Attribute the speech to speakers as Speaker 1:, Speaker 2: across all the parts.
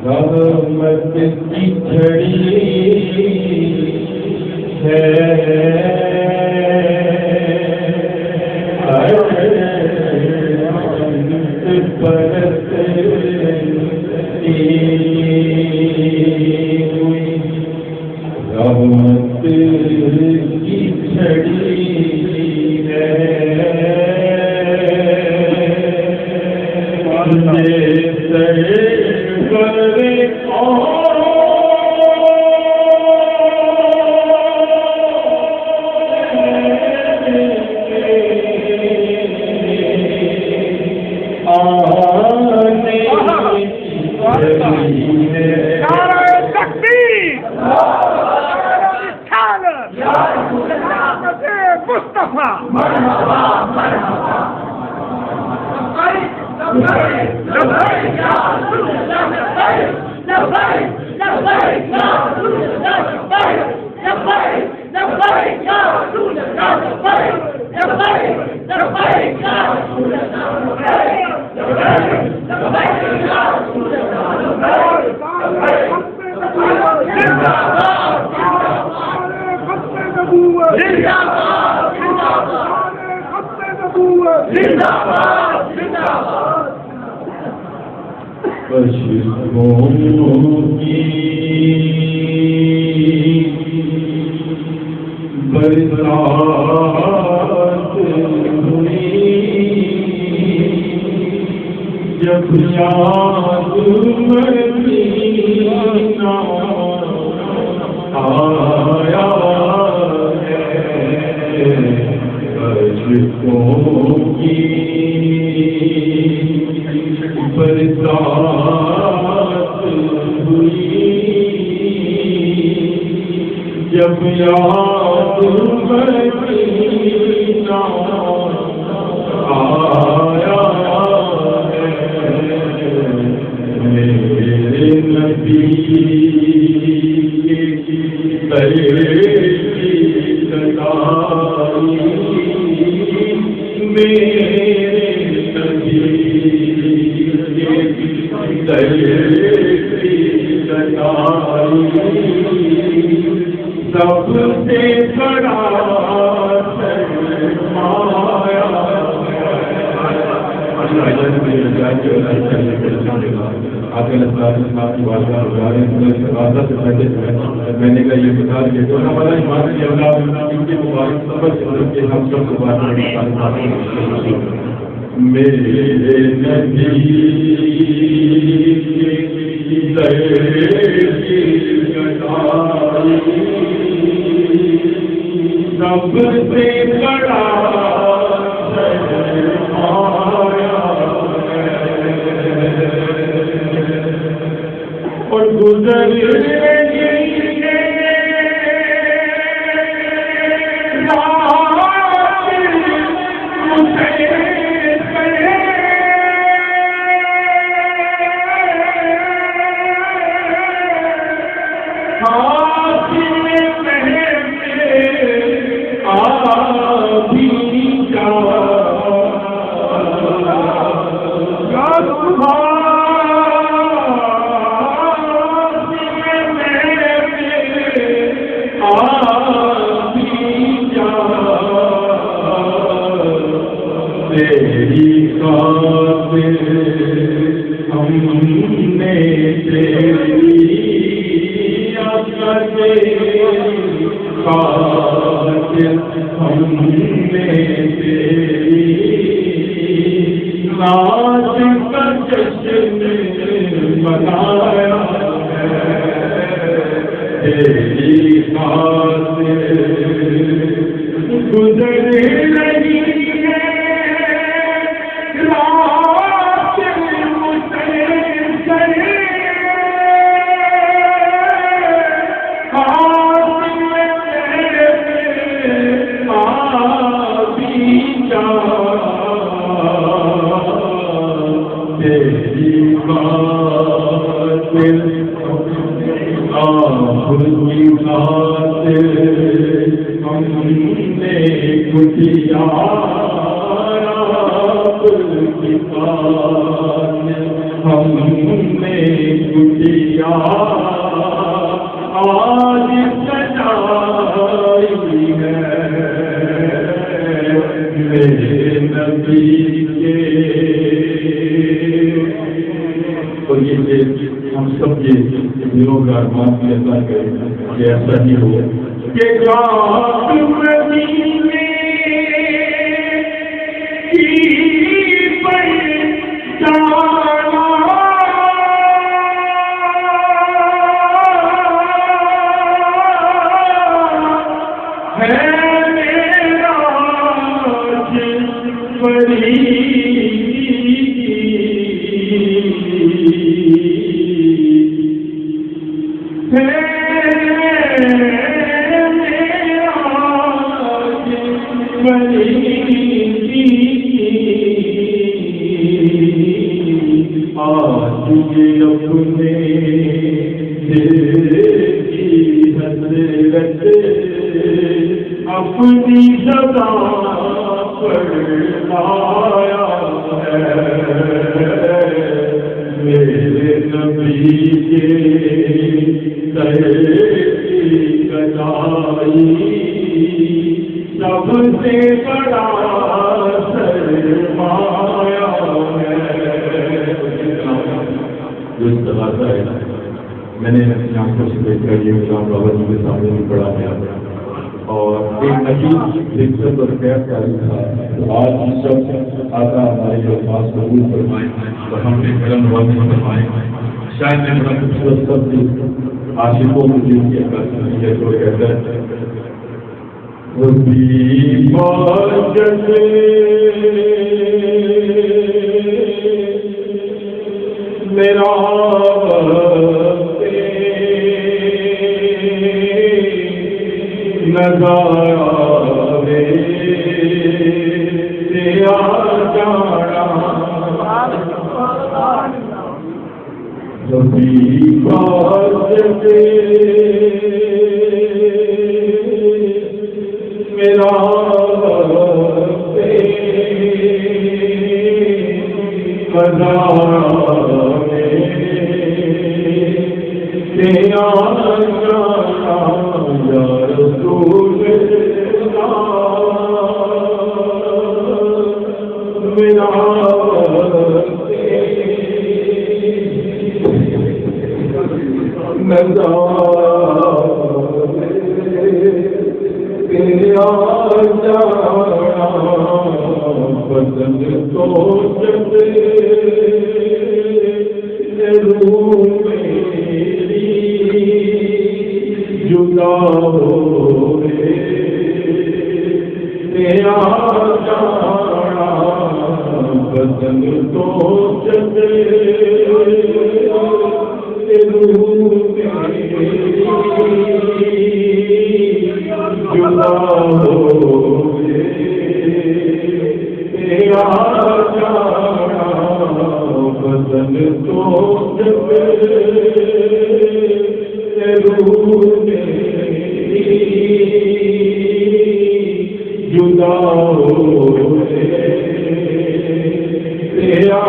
Speaker 1: رحمت کی جھڑی ہے رحمت کی جھڑی جب یاد مدینہ آیا ہے عاشقوں کی برسات ہوئی جب یاد مدینہ آیا سب سے بڑا میں نے کہا یہ بتا دیا تو ہمارا ایمان کی اولاد کے مبارک سبق کے ہم سب کو بات میرے نبی سب سے بڑا اور گزر کی کٹیا کی پان ہم نے کٹیا آج سجائی ہے میرے نبی کے. اور یہ ہم سب کے دلوں کا ارمان بھی اللہ کرے کہ ایسا ہی ہو کہ رات مدینے کی پہچانا ہے میرا جسمری اپنی زبان پر آیا ہے میرے نبی کے کڑائی سب سے بڑا سرمایہ ہے. میں نے اپنی آنکھوں سے دیکھ کر یہ کلام بابا جی کے سامنے بھی پڑھا ہے اور ایک عجیب دقت اور خیر کاری تھا. آج ہم سب آتا ہمارے جو پاس قبول فرمائے اور ہم نے کرم نوازی فرمائے. شاید میں بڑا خوبصورت سب عاشقوں کو دل کی یہ جو کہتا ہے میرا نظارے تیرا جانا کبھی بات میرا نظارے تیرا جانا یا رسول اللہ میرا بدن تو میری جدا ہو تیرا جانا بدن تو چلے جدا ہو تیرا جانا بدن تو چلے جدا ہو تیرا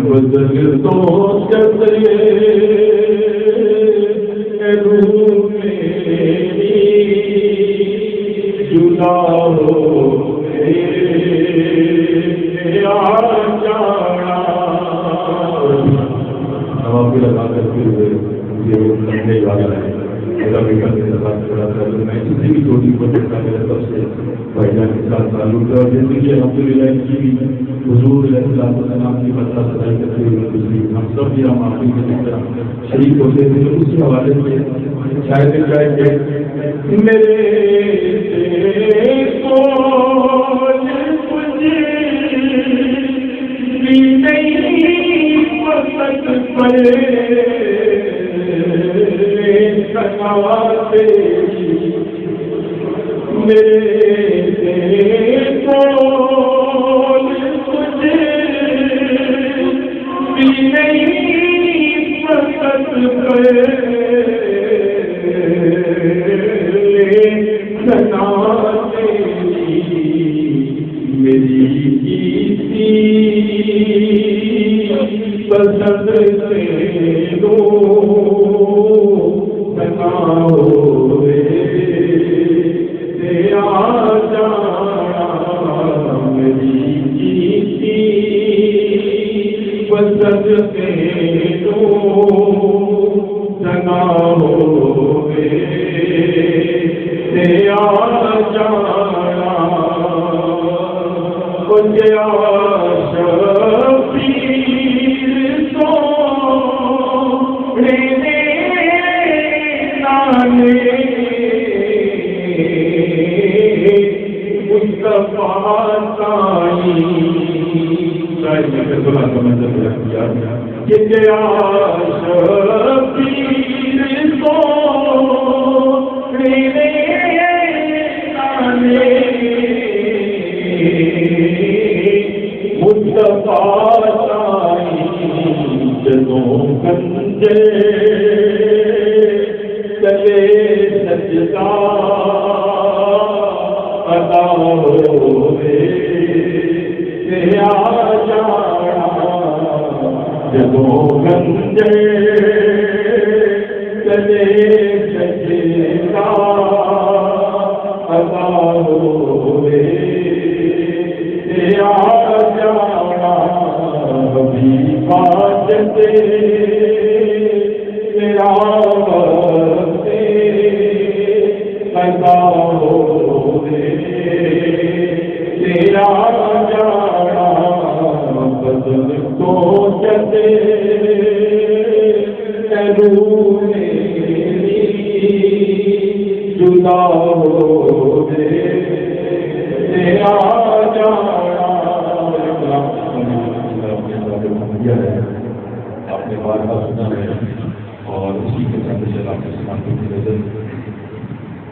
Speaker 1: بدل تو چلے روح میں میں کسی بھی چھوٹی پروجیکٹ کا میرے طرف سے بھائی جان کے ساتھ تعلق ہے. اور جیسے کہ الحمدللہ ان کی بھی حضور علیہ السلام کی مسئلہ سزائی کرتے ہوئے خوشی ہم سب بھی ہم آپ کی طرح شریک ہوتے تھے. اسی حوالے سے شاید کہ میرے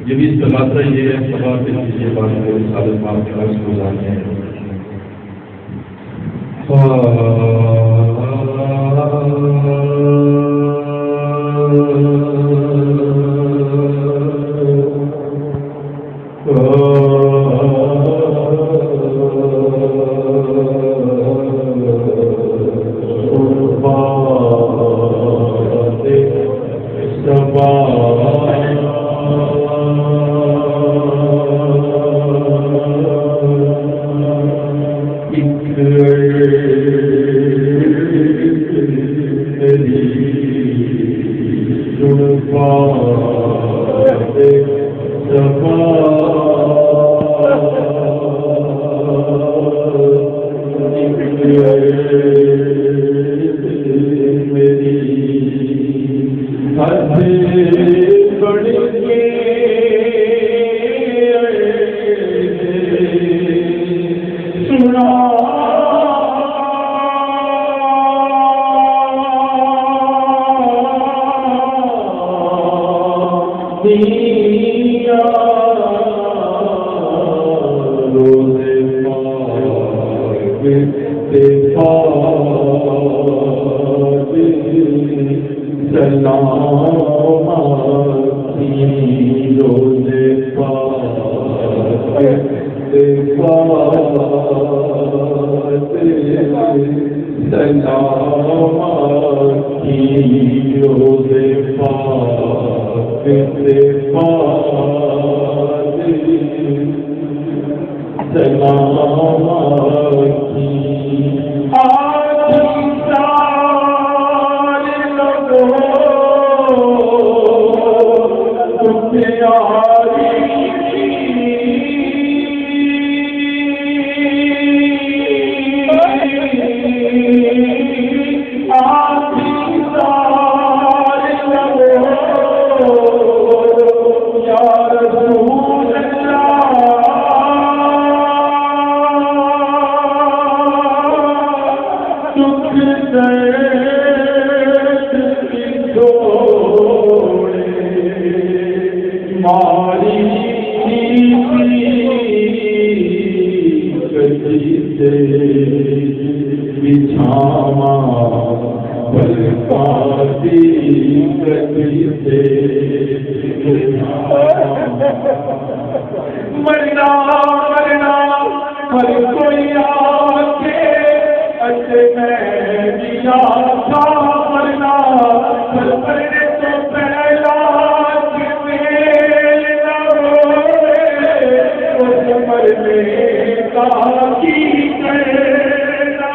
Speaker 1: یہ بھی استغاثہ یہ ہے سبا کے لیے بات کو رسالت مال کے عرض گزارنے ہیں.
Speaker 2: پیاری
Speaker 1: ماری کسی سے بچھاوا بلکاتی کسی سے مرنا مرنا ہر کوئی آکے اچھے میں دیا تھا مرنا ہر مرنے تو پہلا مرنے کا کی کرنا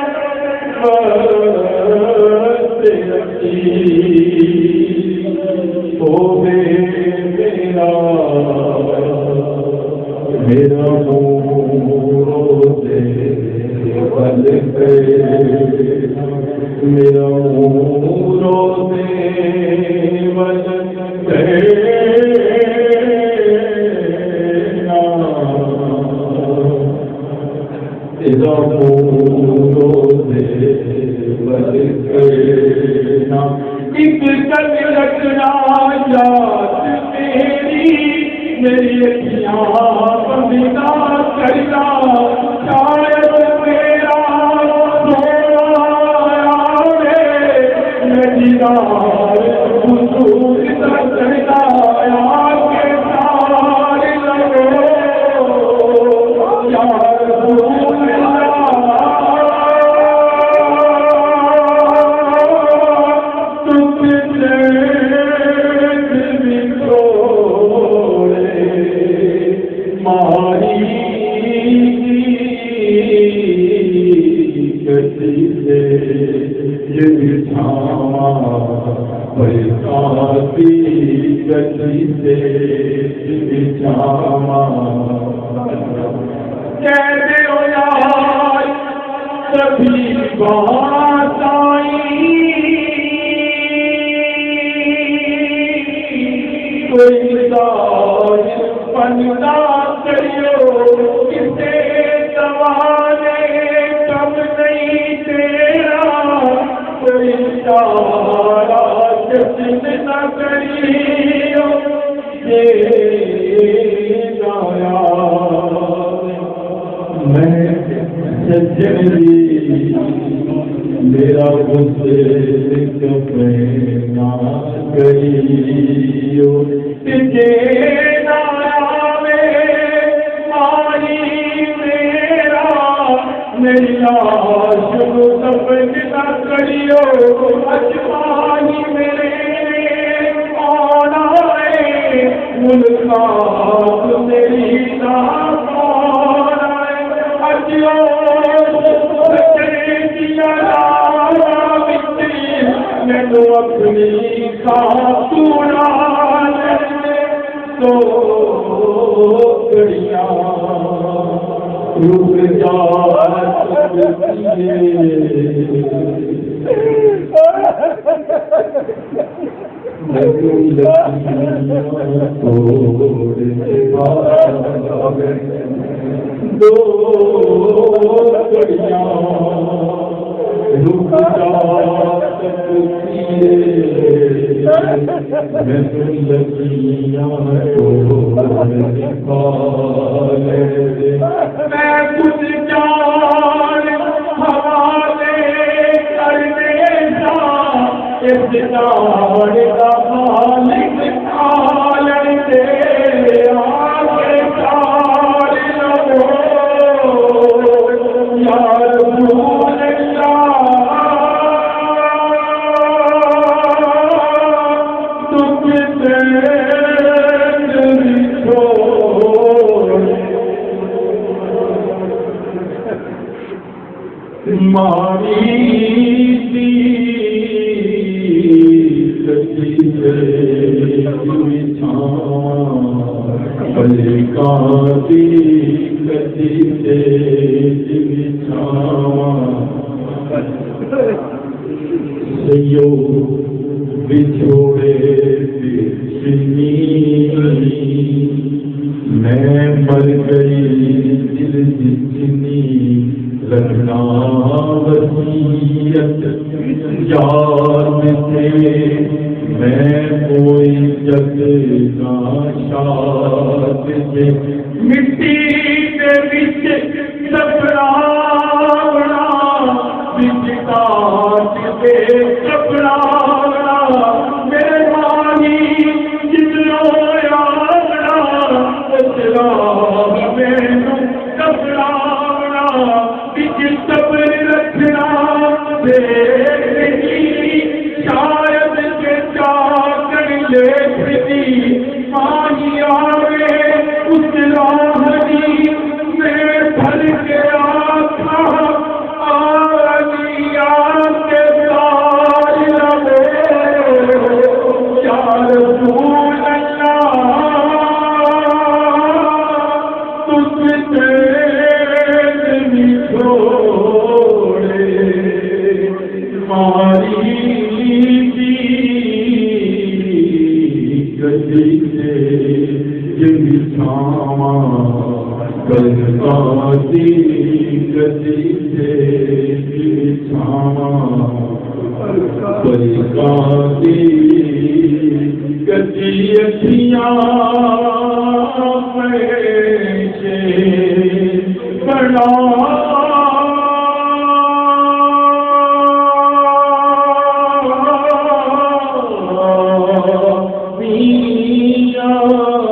Speaker 1: او میرا میرا روزے بل گئے میرا روزے بل گئے ایک کل رکھنا یاد میری اکھیاں بندنا کرنا شاید میرا سونا میں دیدار حضور کا کرنا کے سارے لگو یا رسول کہتے ہو یار کبھی بات آئی کوئی ساز پننا کریو کسے سوالے کب نہیں تیرا کوئی سارا جشن نہ کریو میں سجنی میرا غصے نہ کریو تجھے نایا آئی میرا میری لاش کو دفن نہ کریو اجمائی میرے ملکات میری ناکار اجیو سچے دیا لالا مٹی میں تو اپنی خاتونہ تو گڑیاں رک میں کچھ جان حوالے کرنے جا ابتدار کا خالق عالم دے آگے چار لگو یا رسول اللہ تم سے ماری بچھوڑے میں مر گئی دل جتنی لگنا وسیعت یاد سے میں کوئی جگ کا شاہ واسطے مٹی دے وچ کپڑا بنا وچ کاٹ کے کپڑا بنا میرے مانی جتنو یارا اچرا مینوں کپڑا بنا وچ صبر رکھنا شاید کے چاکر لیکھتی پانی آوے اس راہ دی میں بھر کے آکھا آلیا کے تار لبے یا رسول اللہ تجھ سے نہیں چھوڑے ماری گدی سے جن چھاواں گلکاتی گدی سے جن چھاواں گلکاتی گدی اکھیاں پیشے بڑا میاں